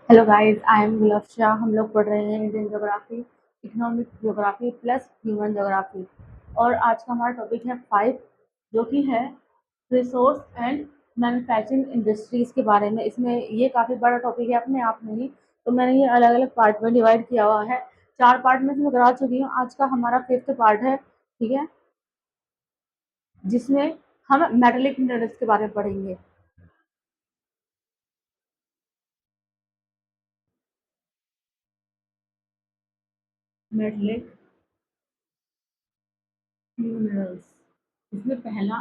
Hello guys, I am Gulfsha. हम लोग पढ़ रहे हैं Indian geography, economic geography plus human geography. और आज का हमारा टॉपिक है 5, जो कि है रिसोर्स एंड मैन्युफैक्चरिंग इंडस्ट्रीज के बारे में। इसमें ये काफ़ी बड़ा टॉपिक है अपने आप में ही, तो मैंने ये अलग अलग पार्ट में डिवाइड किया हुआ है। 4 पार्ट में से मैं करा चुकी हूँ, आज का हमारा 5th पार्ट है, ठीक है, जिसमें हम मेटलिक मिनरल्स के बारे में पढ़ेंगे। मेटलिक मिनरल्स, इसमें पहला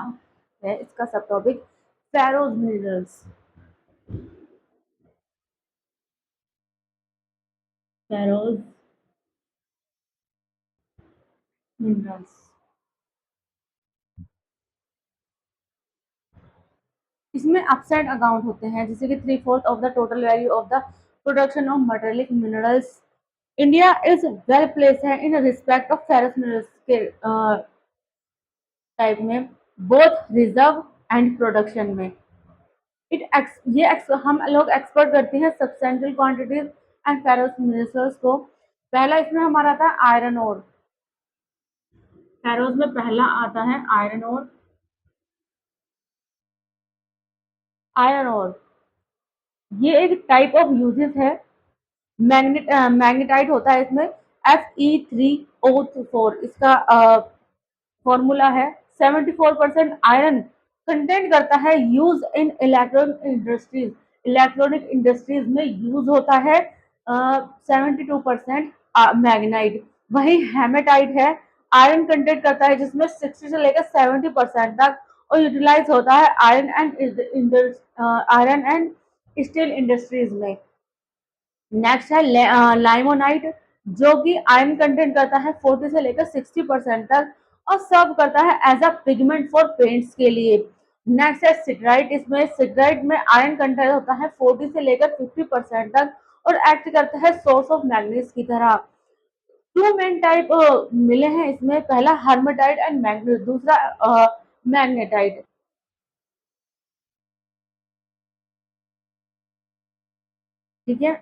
है इसका सब topic ferrous minerals. Ferrous minerals, इसमें अपसाइड अकाउंट होते हैं, जैसे कि 3/4 of the total value of the production of metallic minerals. India is well place है in respect of ferrous minerals के टाइप में, बोथ रिजर्व एंड प्रोडक्शन में। हम लोग एक्सपोर्ट करते हैं substantial quantities and ferrous minerals को। पहला इसमें हमारा था आयरन ओर। फेरोज में पहला आता है आयरन ओर। आयरन ओर ये एक टाइप ऑफ यूजेस है। मैग्नेटाइट होता है इसमें, Fe3O4 इसका फॉर्मूला है। 74% आयरन कंटेंट करता है, use in electronic industries. Electronic industries में यूज होता है। 72% मैग्नाइट। वही हेमेटाइट है, आयरन कंटेंट करता है जिसमें 60 से लेकर 70% तक, और यूटिलाइज होता है आयरन एंड स्टील इंडस्ट्रीज में। नेक्स्ट है लाइमोनाइट, जो कि आयरन कंटेंट करता है 40 से लेकर 60% तक, और सर्व करता है as a pigment for paints के लिए। नेक्स्ट है सिटराइट। इसमें सिटराइट में आयरन कंटेंट होता है 40 से लेकर 50% तक, और एक्ट करता है सोर्स ऑफ मैग्नीज की तरह। टू मेन टाइप मिले हैं इसमें, पहला हर्मेटाइट एंड मैग्नीज, दूसरा मैग्नेटाइट। ठीक है,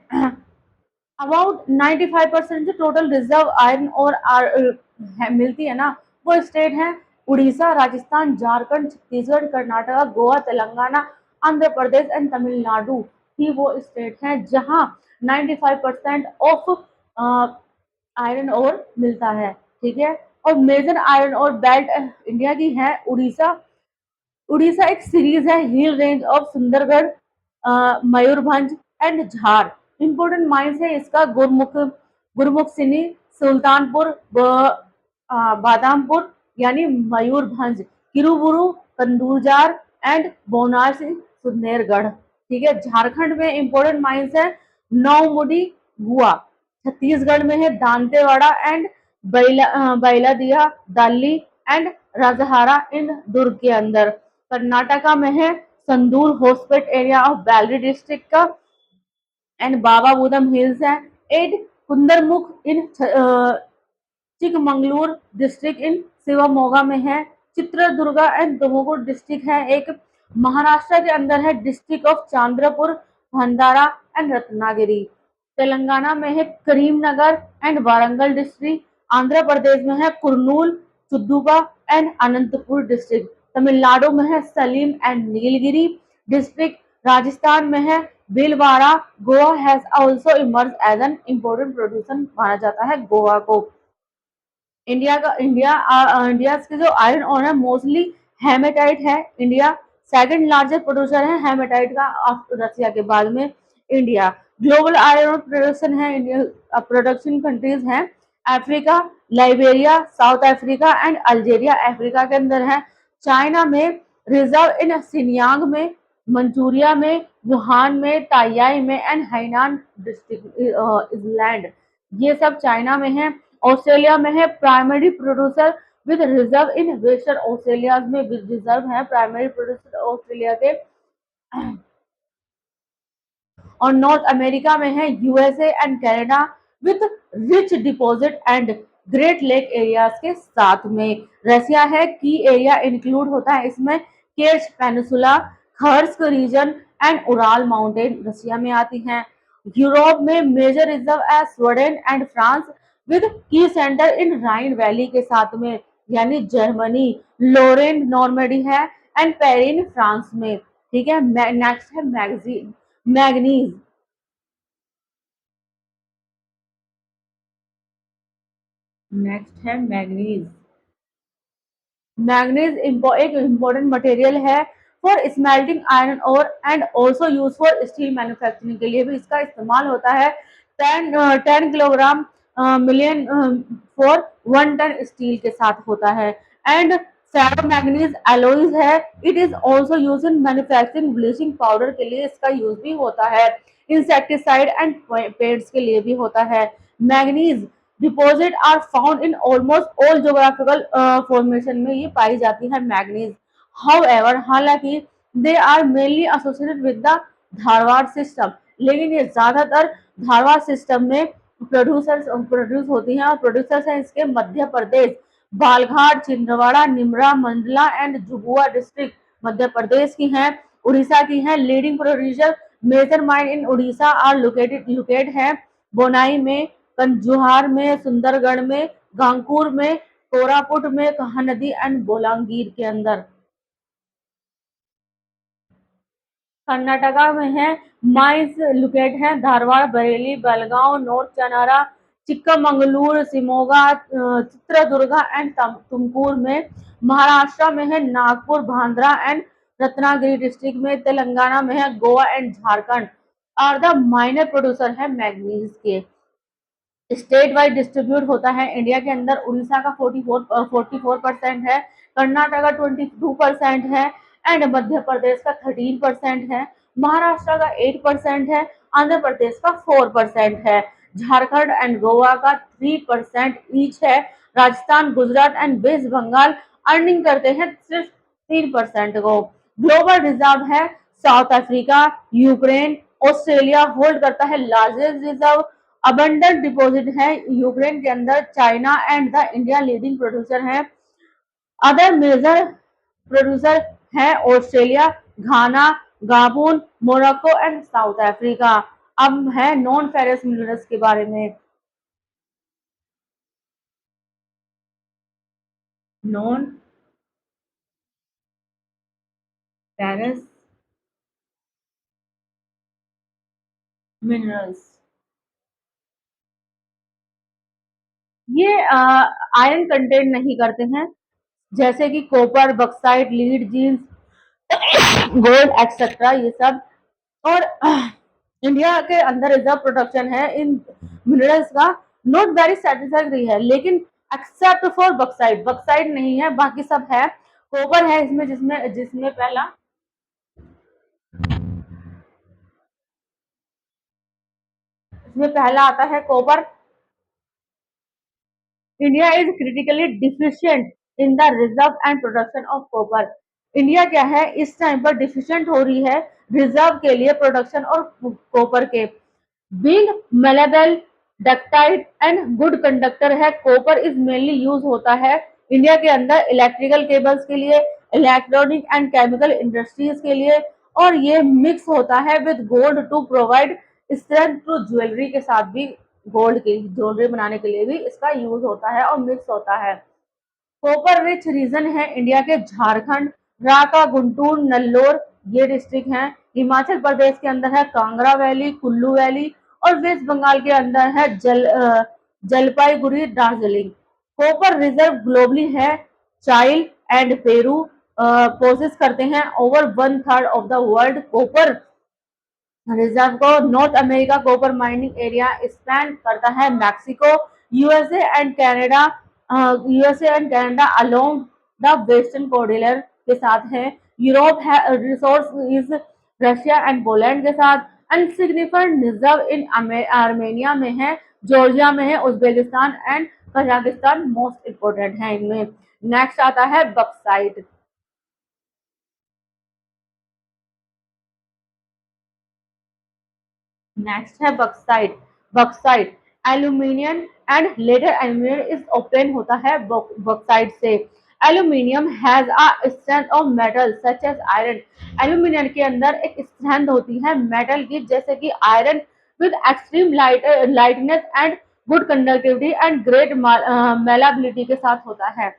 अबाउट 95% जो टोटल रिजर्व आयरन और मिलती है ना, वो स्टेट है उड़ीसा, राजस्थान, झारखंड, छत्तीसगढ़, कर्नाटका, गोवा, तेलंगाना, आंध्र प्रदेश एंड तमिलनाडु ही वो स्टेट हैं जहां 95% ऑफ आयरन और मिलता है। ठीक है, और मेजर आयरन और बेल्ट इंडिया की है उड़ीसा। उड़ीसा एक सीरीज है hill range of Sundargarh, Mayurbhanj and झार। इम्पोर्टेंट माइंस है इसका गुरमुख सिनी, सुल्तानपुर, बादामपुर यानी मयूरभंज, किरूबुरु, कंदूरजार एंड बोनासी सुंदरगढ़। ठीक है, झारखंड में इम्पोर्टेंट माइंस है नौमुडी, गुआ। छत्तीसगढ़ में है दांतेवाड़ा एंड बैलादिया, दाली एंड राजहारा इन दुर्ग के अंदर। कर्नाटका में है Sandur Hospet area of Bellary district का, एंड बाबा बुदम हिल्स है। At Kudremukh in Chikmagalur district in Shivamogga में है। चित्रदुर्गा एंड तुमकुर डिस्ट्रिक्ट है एक, महाराष्ट्र के अंदर है district of Chandrapur, Bhandara and Ratnagiri. Telangana में है करीमनगर एंड वारंगल डिस्ट्रिक्ट। आंध्र प्रदेश में है कुर्नूल, चिद्दूगा एंड अनंतपुर डिस्ट्रिक्ट। तमिलनाडु में है सलीम एंड नीलगिरी डिस्ट्रिक्ट। राजस्थान में है Bhilwara. Goa has also emerge as an important producer माना जाता है गोवा को। इंडिया के जो आयरन ओर है मोस्टली हेमेटाइट है। इंडिया सेकंड लार्जेस्ट प्रोड्यूसर है हेमेटाइट का आफ्टर रसिया के बाद में। India global iron ore production है, इंडिया प्रोडक्शन कंट्रीज हैं Africa, Liberia, South Africa and Algeria Africa के अंदर है। चाइना में रिजर्व इन सिनयांग में, मंचूरिया में, वुहान में, ताइयाई में एंड हैनान डिस्ट्रिक्ट इसलैंड, ये सब चाइना में है। ऑस्ट्रेलिया में है primary producer with reserve in western Australia में रिजर्व है प्राइमरी प्रोड्यूसर ऑस्ट्रेलिया के। और नॉर्थ अमेरिका में है USA and Canada with rich deposit and great lake areas के साथ में। रसिया है की एरिया इंक्लूड होता है इसमें Kerch peninsula, Kursk region, and Ural mountain Russia में आती हैं। यूरोप में मेजर रिजर्व है Sweden and France with key centre in Rhine valley के साथ में, यानी जर्मनी, लोरेन नॉर्मडी है एंड पेरिन फ्रांस में। ठीक है, नेक्स्ट है मैग्नीज। नेक्स्ट है मैग्नीज। मैग्नीज एक इम्पोर्टेंट मटेरियल है फॉर स्मेल्टिंग आयरन और and also use for steel manufacturing के लिए भी इसका इस्तेमाल होता है। 10 kilogram million for 1 ton steel के साथ होता है। एंड फेरोमैग्नीज एलोइज है, it is also use in manufacturing bleaching powder के लिए इसका यूज भी होता है। इंसेक्टिसाइड एंड पेट्स के लिए भी होता है। Manganese deposit are found in almost all geographical formation में ये पाई जाती है मैग्नीज। हाउएवर हालांकि they are mainly associated with the Dharwar system, लेकिन ये ज्यादातर धारवाड़ सिस्टम में प्रोड्यूस होती हैं और प्रोड्यूसर्स हैं इसके मध्य प्रदेश, बालघाट, छिंदवाड़ा, निमरा, मंडला एंड जुबुआ डिस्ट्रिक्ट मध्य प्रदेश की हैं। उड़ीसा की हैं। Leading producer major mine in Orissa are located है बोनाई में, कंजुहार में, सुंदरगढ़ में, गांगपुर में, कोरापुट में, कहानदी एंड बोलांगीर के अंदर। कर्नाटका में है माइंस लोकेट है धारवाड़, बरेली, बेलगांव, नॉर्थ चनारा, चिक्कामंगलुरु, शिमोगा, चित्रदुर्गा एंड तुमकुर में। महाराष्ट्र में है नागपुर, बांद्रा एंड रत्नागिरी डिस्ट्रिक्ट में। तेलंगाना में है Goa and Jharkhand are the minor producer है मैग्नीज के। स्टेट वाइज डिस्ट्रीब्यूट होता है इंडिया के अंदर। उड़ीसा का 44% है, कर्नाटक का 22% है एंड मध्य प्रदेश का 13% है, महाराष्ट्र का 8% है, आंध्र प्रदेश का 4% है, झारखंड एंड गोवा का 3% ईच है। राजस्थान, गुजरात एंड वेस्ट बंगाल अर्निंग करते हैं सिर्फ 3% को। ग्लोबल रिजर्व है South Africa, Ukraine, Australia hold करता है लार्जेस्ट रिजर्व। अबंडेंट डिपॉजिट है यूक्रेन के अंदर, China and the India leading producer है। अदर मेजर प्रोड्यूसर है Australia, Ghana, Gabon, Morocco and South Africa. अब है नॉन फेरस मिनरल्स के बारे में। नॉन फेरस मिनरल्स ये आयरन कंटेंट नहीं करते हैं, जैसे कि copper, bauxite, lead, jeans, gold etcetera ये सब। और इंडिया के अंदर रिजर्व प्रोडक्शन है इन मिनरल्स का नॉट वेरी सेटिस्फैक्टरी है, लेकिन एक्सेप्ट फॉर बक्साइट, बक्साइट नहीं है, बाकी सब है। कॉपर है इसमें, जिसमें जिसमें पहला इसमें पहला आता है copper. India is critically deficient in the reserve and production of copper. India क्या है इस टाइम पर डिफिशिएंट हो रही है रिजर्व के लिए, प्रोडक्शन और कॉपर के। Being malleable, ductile and good conductor है, कॉपर इज मेनली यूज होता है इंडिया के अंदर इलेक्ट्रिकल केबल्स के लिए, इलेक्ट्रॉनिक एंड केमिकल इंडस्ट्रीज के लिए। और ये मिक्स होता है with gold to provide strength to jewellery के साथ भी, गोल्ड की ज्वेलरी बनाने के लिए भी इसका यूज होता है और मिक्स होता है। कॉपर रिच रीजन है इंडिया के झारखंड, राका, गुंटूर, नल्लोर ये डिस्ट्रिक्ट हैं। हिमाचल प्रदेश के अंदर है कांगड़ा वैली, कुल्लू वैली और वेस्ट बंगाल के अंदर है Jalpaiguri, Darjeeling. Copper reserve globally है चाइल एंड पेरू पोसेस करते हैं over 1/3 of the world copper reserve को। North America copper mining area span करता है Mexico, USA and Canada, USA and Canada along the western cordillera के साथ है। यूरोप है resource is Russia and Poland के साथ। अनसिग्निफिकेंट रिजर्व इन आर्मेनिया में है, जॉर्जिया में है, Uzbekistan and Kazakhstan most important है इनमें। नेक्स्ट आता है बक्साइट। नेक्स्ट है bauxite. Bauxite aluminium and later aluminium is open होता है बक्साइट से। Aluminium has a strength of metal such as iron. Aluminium के अंदर एक स्ट्रेंथ होती है मेटल की, जैसे कि iron, with extreme lightness and good conductivity and great malleability के साथ होता है।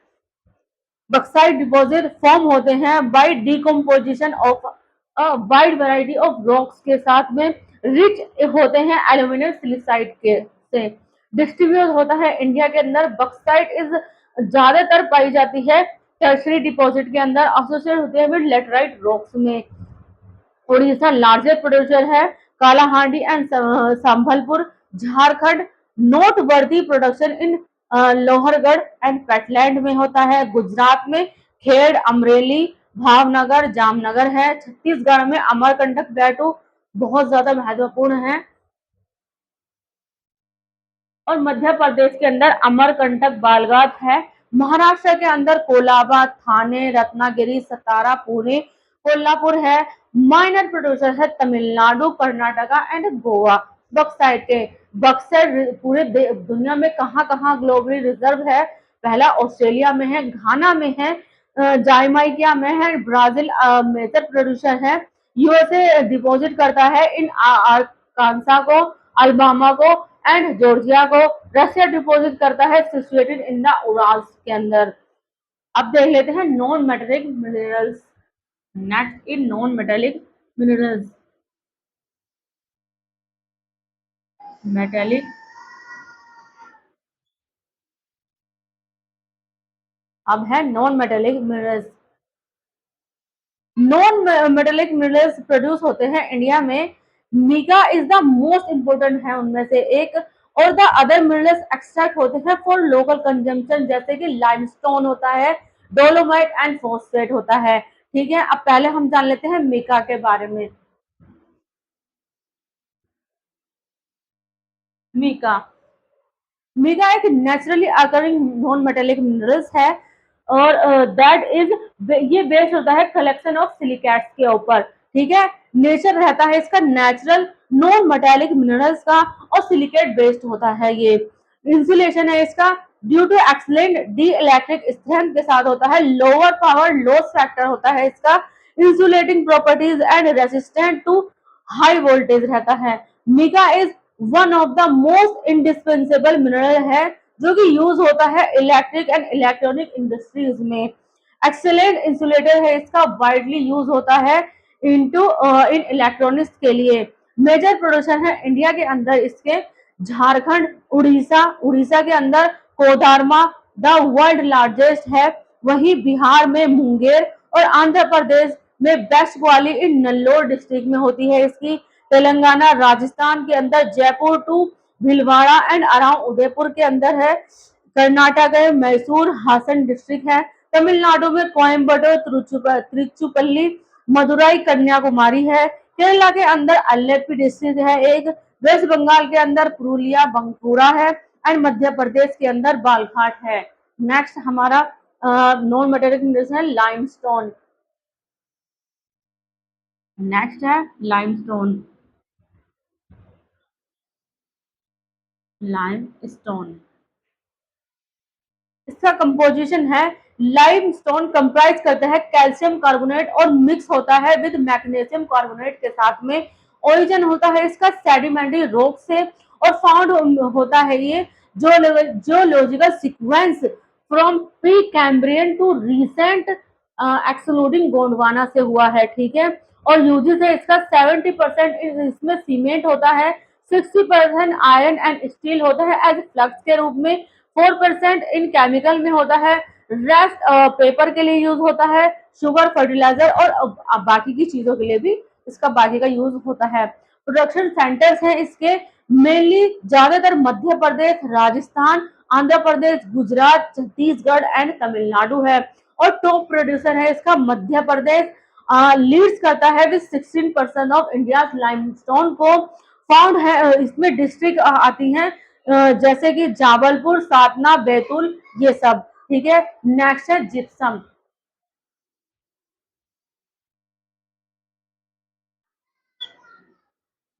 बक्साइट डिपॉजिट फॉर्म होते हैं by decomposition of a wide variety of rocks के साथ में, रिच होते हैं एल्यूमिनियम सिलिसाइड के से। डिस्ट्रीब्यूट होता है इंडिया के अंदर। बक्साइट इज ज्यादातर पाई जाती है टर्शरी डिपॉजिट के अंदर, एसोसिएट होते हैं विद लेटराइट रॉक्स में। उड़ीसा लार्जेस्ट प्रोड्यूसर है। कालाहांडी एंड संभलपुर, झारखंड नोट वर्दी प्रोडक्शन इन लोहरगढ़ एंड पेटलैंड में होता है। गुजरात में खेड़, अमरेली, भावनगर, जामनगर है। छत्तीसगढ़ में अमरकंटक प्लेटू बहुत ज्यादा महत्वपूर्ण है। और मध्य प्रदेश के अंदर अमरकंटक बालगात है। महाराष्ट्र के अंदर कोलाबा, थाने, रत्नागिरी, सतारा, पुणे, कोल्हापुर है। माइनर प्रोड्यूसर है तमिलनाडु, कर्नाटका एंड गोवा। बक्साइट के बक्सर पूरे दुनिया में कहाँ कहाँ ग्लोबली रिजर्व है? पहला ऑस्ट्रेलिया में है, घाना में है, जामाइका में है, ब्राजील मेजर प्रोड्यूसर है। यूएसए डिपॉजिट करता है इन आरकांसा को, अल्बामा को एंड जॉर्जिया को। रशिया डिपॉजिट करता है सिचुएटेड इन द उराल्स के अंदर। अब देख लेते हैं non metallic minerals. Next in non metallic minerals, metallic, अब है non metallic minerals. Non metallic minerals produce होते हैं इंडिया में। मीगा इज द मोस्ट इंपोर्टेंट है उनमें से एक, और द अदर मिनरल्स एक्सट्रैक्ट होते हैं फॉर लोकल कंजम्पशन, जैसे कि लाइमस्टोन होता है, डोलोमाइट एंड फॉस्फेट होता है। ठीक है, अब पहले हम जान लेते हैं मीका के बारे में। मीका, मीगा एक naturally occurring non metallic minerals है, और दैट इज, ये बेस्ड होता है कलेक्शन ऑफ सिलिकेट्स के ऊपर। ठीक है, नेचर रहता है इसका नेचुरल नॉन मेटेलिक मिनरल्स का, और सिलिकेट बेस्ड होता है ये। इंसुलेशन है इसका due to excellent dielectric strength के साथ होता है। लोअर पावर लॉस फैक्टर होता है इसका। Insulating properties and resistant to high voltage रहता है। Mica is one of the most indispensable mineral है, जो कि यूज होता है इलेक्ट्रिक एंड इलेक्ट्रॉनिक इंडस्ट्रीज में। एक्सेलेंट इंसुलेटर है इसका, वाइडली यूज होता है इनटू इन इलेक्ट्रॉनिक्स के लिए। मेजर प्रोडक्शन है इंडिया के अंदर इसके झारखंड, उड़ीसा, उड़ीसा के अंदर कोदारमा द वर्ल्ड लार्जेस्ट है। वहीं बिहार में मुंगेर, और आंध्र प्रदेश में बेस्ट वाली इन नल्लोर डिस्ट्रिक्ट में होती है इसकी। तेलंगाना, राजस्थान के अंदर Jaipur to Bhilwara and around Udaipur के अंदर है। कर्नाटक है मैसूर, हासन डिस्ट्रिक्ट है। तमिलनाडु में कोयम्बटूर, तिरुचिरापल्ली, मदुरई, कन्याकुमारी है। केरला के अंदर अल्लेप्पी डिस्ट्रिक्ट है एक। वेस्ट बंगाल के अंदर पुरुलिया, बंकुरा है। एंड मध्य प्रदेश के अंदर बालघाट है। नेक्स्ट हमारा नॉन मेटेलिक मिनरल्स है लाइमस्टोन। नेक्स्ट है लाइमस्टोन, लाइमस्टोन। इसका कंपोजिशन है, लाइमस्टोन कंप्राइज करता है कैल्शियम कार्बोनेट और मिक्स होता है विद मैग्नीशियम कार्बोनेट के साथ में। ओरिजिन होता है इसका सेडिमेंट्री रॉक से, और फाउंड होता है ये geological sequence from Precambrian to recent excluding Gondwana से हुआ है। ठीक है, और यूजेस है इसका 70% इसमें सीमेंट होता है, 60% आयरन एंड स्टील होता है एज फ्लक्स के रूप में, 4% इन केमिकल में होता है, रेस्ट पेपर के लिए यूज होता है, शुगर, फर्टिलाइजर और बाकी की चीजों के लिए भी इसका बाकी का यूज होता है। प्रोडक्शन सेंटर्स हैं इसके मेनली ज्यादातर मध्य प्रदेश, राजस्थान, आंध्र प्रदेश, गुजरात, छत्तीसगढ़ एंड तमिलनाडु है। और टॉप प्रोड्यूसर है इसका मध्य प्रदेश, लीड्स करता है विद 16% ऑफ इंडिया लाइमस्टोन को। फाउंड है इसमें डिस्ट्रिक्ट आती हैं जैसे कि जाबलपुर, सातना, बैतूल, ये सब। ठीक है, नेक्स्ट है जिप्सम।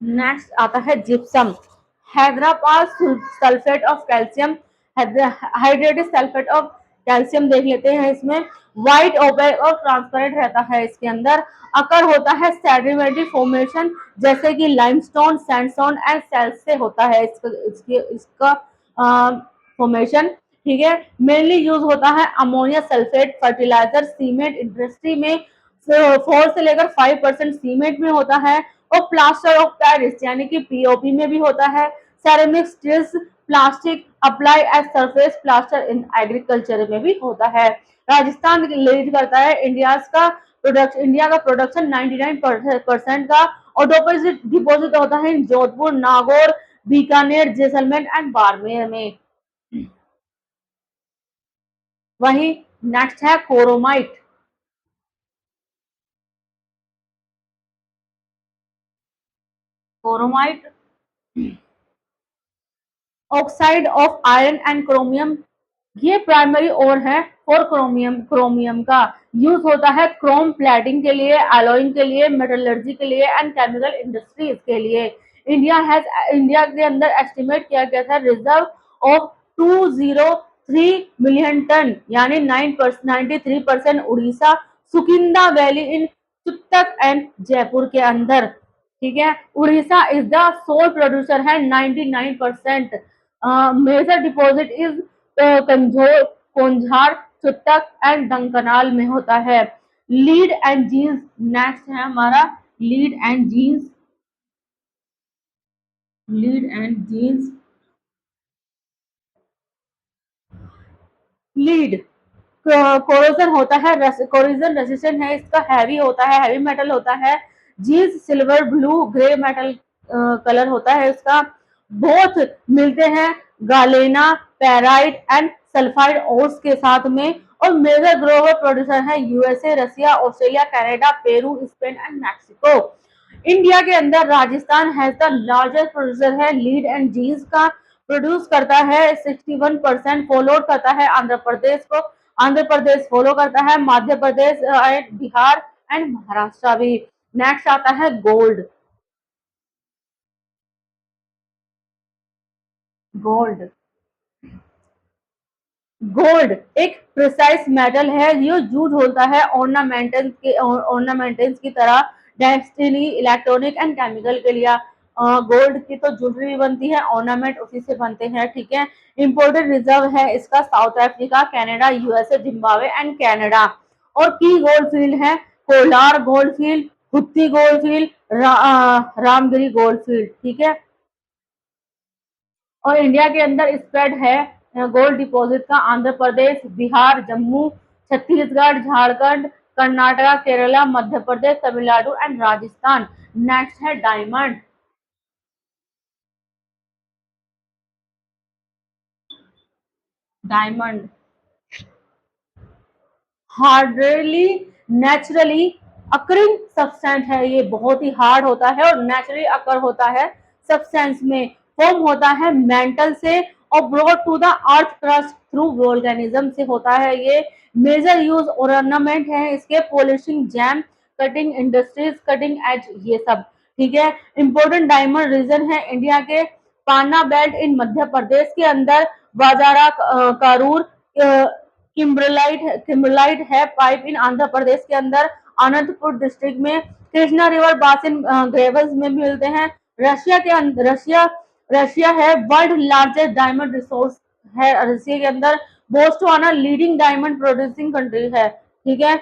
नेक्स्ट आता है gypsum. Hyderabad sulphate of calcium, hydrated sulphate of calcium देख लेते हैं इसमें। व्हाइट ओपेक और ट्रांसपेरेंट रहता है इसके अंदर। अकर होता है सेडिमेंट्री फॉर्मेशन जैसे कि लाइमस्टोन, सैंडस्टोन एंड सेल्स से होता है इसका फॉर्मेशन। ठीक है, मेनली यूज होता है ammonia sulphate fertilizer cement industry में, 4 से लेकर 5% सीमेंट में होता है, और प्लास्टर ऑफ पेरिस यानी कि पीओपी में भी होता है। Ceramic steels plastic apply as surface plaster in agriculture में भी होता है। राजस्थान लीड करता है इंडिया का प्रोडक्शन 99% का, और डिपॉजिट होता है जोधपुर, नागौर, बीकानेर, जैसलमेर एंड बाड़मेर में। वही नेक्स्ट है chromite. Chromite oxide of iron and chromium, ये प्राइमरी ओर है फॉर क्रोमियम का। यूज होता है क्रोम प्लेटिंग के लिए, एलॉइंग के लिए, मेटलर्जी के लिए एंड केमिकल इंडस्ट्रीज के लिए। इंडिया के अंदर एस्टिमेट किया गया था रिजर्व ऑफ 203 मिलियन टन, यानी 93% उड़ीसा, सुकिंदा वैली इन चित्तक एंड जयपुर के अंदर। ठीक है, Orissa is the sole producer है 99%। मेजर डिपॉजिट इज कंजोर, कोंझार, चुट्टक एंड डंकनाल में होता है। लीड एंड जीन्स नेक्स्ट है हमारा। Lead and zinc, lead and zinc, lead corrosion होता है, कोरोजन रेसिस्टेंट है, इसका हैवी होता है, हैवी मेटल होता है। Zinc silver blue grey metal colour होता है इसका। बोथ मिलते हैं galena, pyrite and sulphide ores के साथ में, और मेजर ग्लोबल प्रोड्यूसर है USA, Russia, Australia, Canada, Peru, Spain and Mexico. India के अंदर Rajasthan has the largest producer है लीड एंड जीन्स का, प्रोड्यूस करता है 61%, फॉलो करता है आंध्र प्रदेश को, आंध्र प्रदेश फॉलो करता है मध्य प्रदेश एंड बिहार एंड महाराष्ट्र भी। नेक्स्ट आता है गोल्ड। गोल्ड, गोल्ड एक प्रिसाइज मेटल है, ये यूज होता है ऑर्नामेंटल्स की तरह, डेस्टिनी, इलेक्ट्रॉनिक एंड केमिकल के लिए। गोल्ड की तो ज्वेलरी भी बनती है, ऑर्नामेंट उसी से बनते हैं। ठीक है, इंपोर्टेड रिजर्व है इसका South Africa, Canada, USA, Zimbabwe and Canada. और की गोल्ड फील्ड है Kolar gold field, Hutti gold field, Ramgiri gold field. ठीक है, और इंडिया के अंदर स्प्रेड है गोल्ड डिपॉजिट का आंध्र प्रदेश, बिहार, जम्मू, छत्तीसगढ़, झारखंड, कर्नाटका, केरला, मध्य प्रदेश, तमिलनाडु एंड राजस्थान। नेक्स्ट है diamond. Diamond hardly naturally occurring substance है, ये बहुत ही हार्ड होता है और नेचुरली अकर होता है सब्सटेंस में, फॉर्म होता है मेंटल से और brought to the earth crust through volcanism से होता है ये। मेजर यूज ऑर्नामेंट है इसके, polishing, gem, cutting industries, cutting edge, ये सब। ठीक है, इंपोर्टेंट डायमंड रीजन है इंडिया के, पाना बेल्ट इन मध्य प्रदेश के अंदर, बाजारा, कारूर, किम्बरलाइट किम्बरलाइट है पाइप इन आंध्र प्रदेश के अंदर, अनंतपुर डिस्ट्रिक्ट में, कृष्णा रिवर बासिन ग्रेवल्स में मिलते हैं। रशिया के अंदर, रशिया है वर्ल्ड लार्जेस्ट डायमंड रिसोर्स है रशिया के अंदर। Botswana leading diamond producing country है। ठीक है,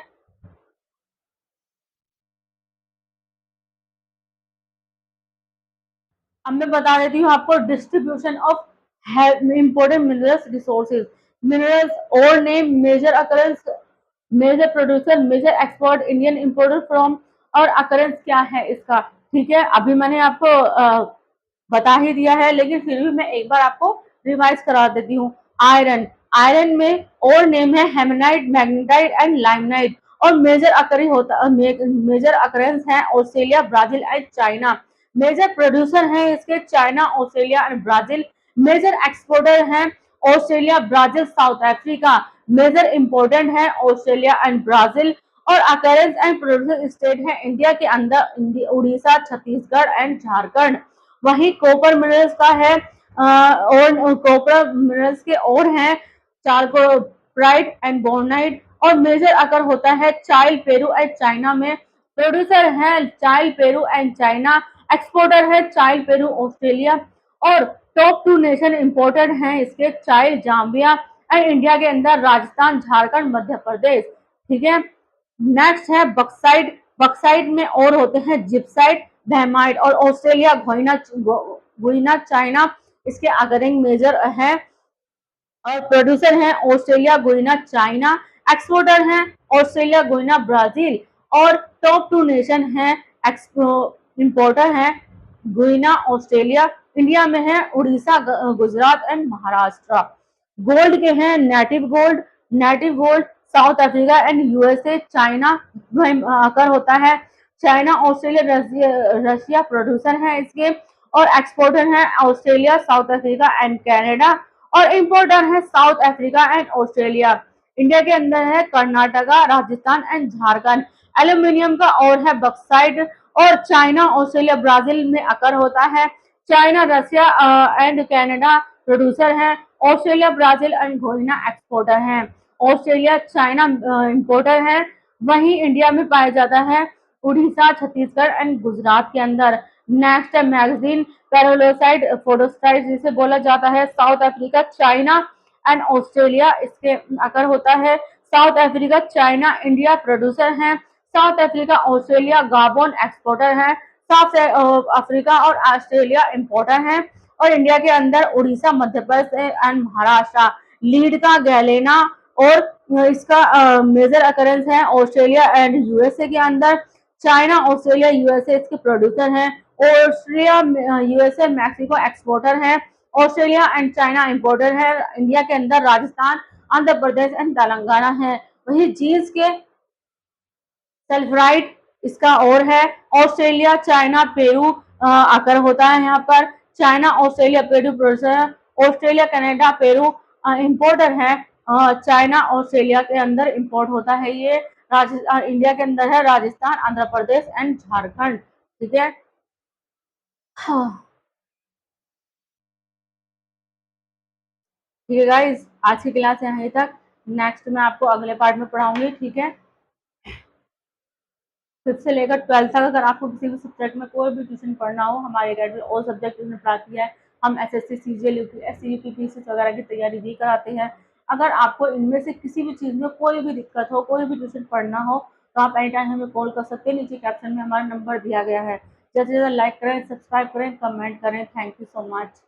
अब मैं बता देती हूँ आपको distribution of important minerals resources. Minerals ore name, major occurrence, major producer, major export, Indian importer from, ore occurrence क्या है इसका। ठीक है, अभी मैंने आपको बता ही दिया है, लेकिन फिर भी मैं एक बार आपको रिवाइज करा देती हूँ। आयरन, आयरन में और नेम है हेमनाइट, मैग्नेटाइट एंड लाइमनाइट, और मेजर अकरेंस है Australia, Brazil and China. Major producer हैं इसके China, Australia and Brazil. Major exporter हैं Australia, Brazil, South Africa. Major important है Australia and Brazil. Ore occurrence and producer state है India के अंदर Orissa, Chhattisgarh and Jharkhand. वहीं कॉपर मिनरल्स का है और कॉपर मिनरल्स के और हैं चार को सल्फराइड एंड बोनाइड। और मेजर अकर होता है चाइल, पेरू एंड चाइना में। प्रोड्यूसर है चाइल, पेरू एंड चाइना। एक्सपोर्टर है चाइल, पेरू, ऑस्ट्रेलिया। और टॉप टू नेशन इम्पोर्टेड हैं इसके चाइल, जाम्बिया एंड इंडिया के अंदर राजस्थान, झारखंड, मध्य प्रदेश। ठीक है। नेक्स्ट है बक्साइड। बक्साइड में और होते हैं जिप्साइड, बैमाइड। और ऑस्ट्रेलिया, गुइना चाइना इसके अगरिंग मेजर है। और प्रोड्यूसर हैं ऑस्ट्रेलिया, गुइना, चाइना। एक्सपोर्टर हैं ऑस्ट्रेलिया, गुइना, ब्राजील। और टॉप टू नेशन हैं इंपोर्टर हैं गुइना, ऑस्ट्रेलिया। इंडिया में है उड़ीसा, गुजरात एंड महाराष्ट्र। गोल्ड के हैं native gold south Africa and USA, China आकर होता है। चाइना, ऑस्ट्रेलिया, रशिया प्रोड्यूसर हैं इसके। और एक्सपोर्टर हैं Australia, south Africa and Canada. और इम्पोर्टर है South Africa and Australia. India के अंदर है कर्नाटका, राजस्थान एंड झारखंड। एल्यूमिनियम का और है बक्साइड। और चाइना, ऑस्ट्रेलिया, ब्राजील में अकर होता है। China, Russia and Canada producer है। ऑस्ट्रेलिया, ब्राजील एंड घोइना एक्सपोर्टर है। ऑस्ट्रेलिया, चाइना इम्पोर्टर है। वहीं इंडिया में पाया जाता है उड़ीसा, छत्तीसगढ़ एंड गुजरात के अंदर। नेक्स्ट है मैगजीन पेरोलोसाइड, फोटोसाइड जिसे बोला जाता है। South Africa, China and Australia इसके अकर होता है। South Africa, China, India producer हैं। साउथ अफ्रीका, ऑस्ट्रेलिया, गाबोन एक्सपोर्टर है। साउथ अफ्रीका और ऑस्ट्रेलिया इंपोर्टर हैं। और इंडिया के अंदर उड़ीसा, मध्य प्रदेश एंड महाराष्ट्र। लीड का गैलेना। और इसका मेजर अकरेंस है ऑस्ट्रेलिया एंड यूएसए के अंदर। चाइना, ऑस्ट्रेलिया, यूएसए इसके प्रोड्यूसर हैं। ऑस्ट्रिया, यूएसए, मैक्सिको एक्सपोर्टर है। ऑस्ट्रेलिया एंड चाइना इंपोर्टर है। इंडिया के अंदर राजस्थान, आंध्र प्रदेश एंड तेलंगाना है। वही जींस के सल्फराइड इसका और है। ऑस्ट्रेलिया, चाइना, पेरू आकर होता है यहाँ पर। चाइना, ऑस्ट्रेलिया, पेरू प्रोड्यूसर है। ऑस्ट्रेलिया, कनाडा, पेरू इंपोर्टर है। चाइना, ऑस्ट्रेलिया के अंदर इंपोर्ट होता है ये। राजस्थान, इंडिया के अंदर है राजस्थान, आंध्र प्रदेश एंड झारखंड। ठीक है। हाँ, ठीक है गाइज, आज की क्लास यहीं तक। नेक्स्ट मैं आपको अगले पार्ट में पढ़ाऊंगी। ठीक है। फिफ्थ से लेकर 12th तक अगर आपको किसी भी सब्जेक्ट में कोई भी ट्यूशन पढ़ना हो, हमारे अकेडमी ऑल सब्जेक्ट ट्यूशन पढ़ाती है। हम एसएससी, सीजीएल, यूपीएससी, यूपीपीएससी वगैरह की तैयारी भी कराते हैं। अगर आपको इनमें से किसी भी चीज़ में कोई भी दिक्कत हो, कोई भी ट्यूशन पढ़ना हो, तो आप एनी टाइम हमें कॉल कर सकते हैं। नीचे कैप्शन में हमारा नंबर दिया गया है। जल्द से जल्द लाइक करें, सब्सक्राइब करें, कमेंट करें। Thank you so much.